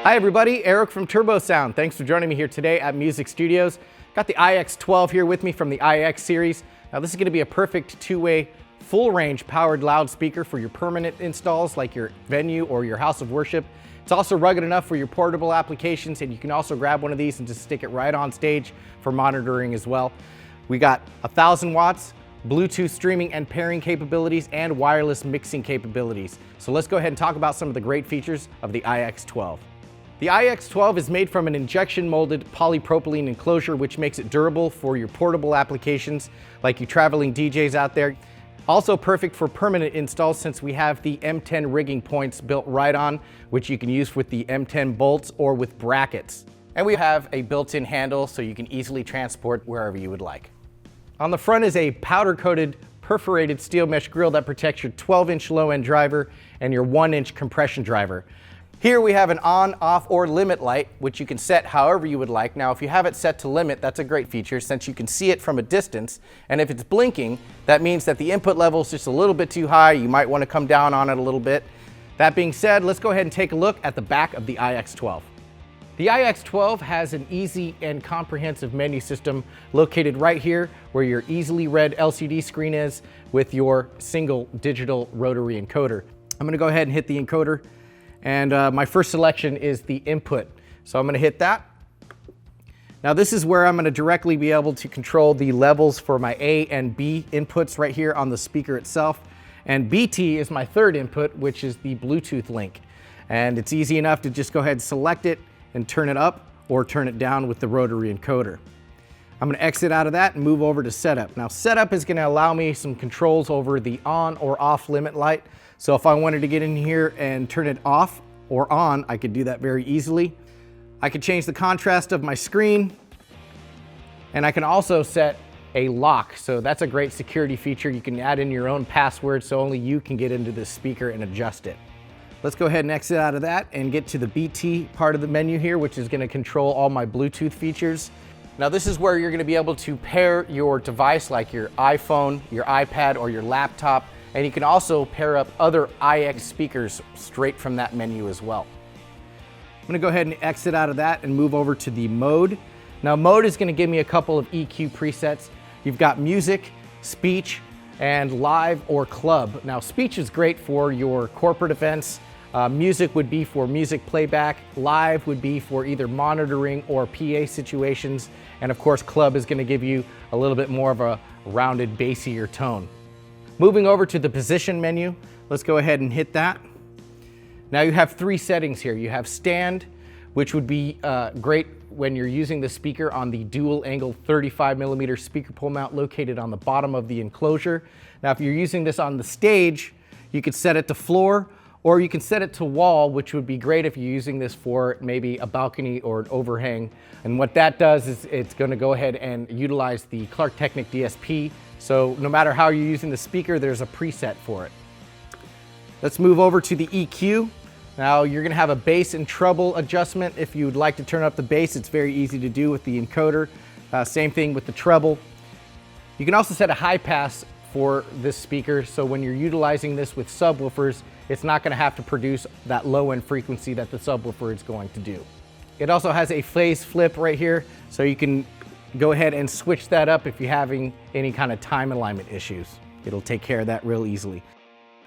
Hi everybody, Eric from Turbosound. Thanks for joining me here today at Music Studios. Got the iX12 here with me from the iX series. Now this is going to be a perfect two-way, full-range powered loudspeaker for your permanent installs like your venue or your house of worship. It's also rugged enough for your portable applications, and you can also grab one of these and just stick it right on stage for monitoring as well. We got 1,000 watts, Bluetooth streaming and pairing capabilities, and wireless mixing capabilities. So let's go ahead and talk about some of the great features of the iX12. The iX12 is made from an injection molded polypropylene enclosure, which makes it durable for your portable applications like you traveling DJs out there. Also perfect for permanent installs since we have the M10 rigging points built right on, which you can use with the M10 bolts or with brackets. And we have a built-in handle so you can easily transport wherever you would like. On the front is a powder-coated perforated steel mesh grill that protects your 12-inch low-end driver and your 1-inch compression driver. Here we have an on, off, or limit light, which you can set however you would like. Now, if you have it set to limit, that's a great feature since you can see it from a distance. And if it's blinking, that means that the input level is just a little bit too high. You might want to come down on it a little bit. That being said, let's go ahead and take a look at the back of the iX12. The iX12 has an easy and comprehensive menu system located right here where your easily read LCD screen is with your single digital rotary encoder. I'm going to go ahead and hit the encoder. And my first selection is the input. So I'm going to hit that. Now this is where I'm going to directly be able to control the levels for my A and B inputs right here on the speaker itself. And BT is my third input, which is the Bluetooth link. And it's easy enough to just go ahead and select it and turn it up or turn it down with the rotary encoder. I'm going to exit out of that and move over to setup. Now setup is going to allow me some controls over the on or off limit light. So if I wanted to get in here and turn it off or on, I could do that very easily. I could change the contrast of my screen, and I can also set a lock. So that's a great security feature. You can add in your own password so only you can get into this speaker and adjust it. Let's go ahead and exit out of that and get to the BT part of the menu here, which is going to control all my Bluetooth features. Now this is where you're going to be able to pair your device like your iPhone, your iPad, or your laptop. And you can also pair up other iX speakers straight from that menu as well. I'm going to go ahead and exit out of that and move over to the mode. Now mode is going to give me a couple of EQ presets. You've got music, speech, and live or club. Now speech is great for your corporate events. Music would be for music playback. Live would be for either monitoring or PA situations. And of course club is going to give you a little bit more of a rounded, bassier tone. Moving over to the position menu, let's go ahead and hit that. Now you have three settings here. You have stand, which would be great when you're using the speaker on the dual angle 35mm speaker pull mount located on the bottom of the enclosure. Now if you're using this on the stage, you could set it to floor or you can set it to wall, which would be great if you're using this for maybe a balcony or an overhang. And what that does is it's going to go ahead and utilize the KLARK Teknik DSP. So no matter how you're using the speaker, there's a preset for it. Let's move over to the EQ. Now you're going to have a bass and treble adjustment. If you would like to turn up the bass, it's very easy to do with the encoder. Same thing with the treble. You can also set a high pass for this speaker, so when you're utilizing this with subwoofers, it's not going to have to produce that low end frequency that the subwoofer is going to do. It also has a phase flip right here, so you can go ahead and switch that up if you're having any kind of time alignment issues. It'll take care of that real easily.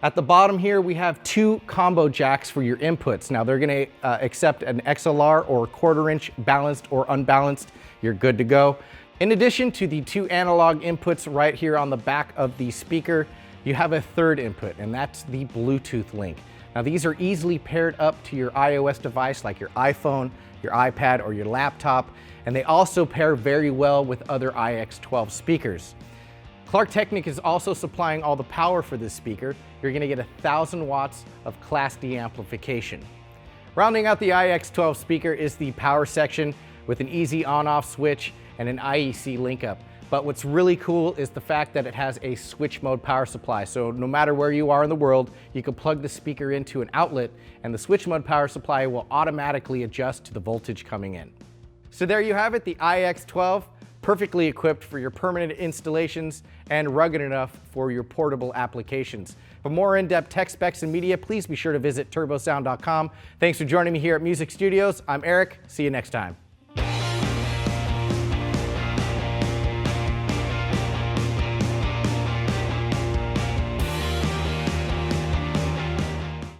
At the bottom here, we have two combo jacks for your inputs. Now they're going to accept an XLR or 1/4 inch balanced or unbalanced. You're good to go. In addition to the two analog inputs right here on the back of the speaker, you have a third input, and that's the Bluetooth link. Now these are easily paired up to your iOS device like your iPhone, your iPad, or your laptop, and they also pair very well with other iX12 speakers. KLARK Teknik is also supplying all the power for this speaker. You're going to get 1,000 watts of Class D amplification. Rounding out the iX12 speaker is the power section with an easy on-off switch and an IEC link-up. But what's really cool is the fact that it has a switch mode power supply. So no matter where you are in the world, you can plug the speaker into an outlet and the switch mode power supply will automatically adjust to the voltage coming in. So there you have it, the iX12. perfectly equipped for your permanent installations and rugged enough for your portable applications. For more in-depth tech specs and media, please be sure to visit turbosound.com. Thanks for joining me here at Music Studios. I'm Eric. See you next time.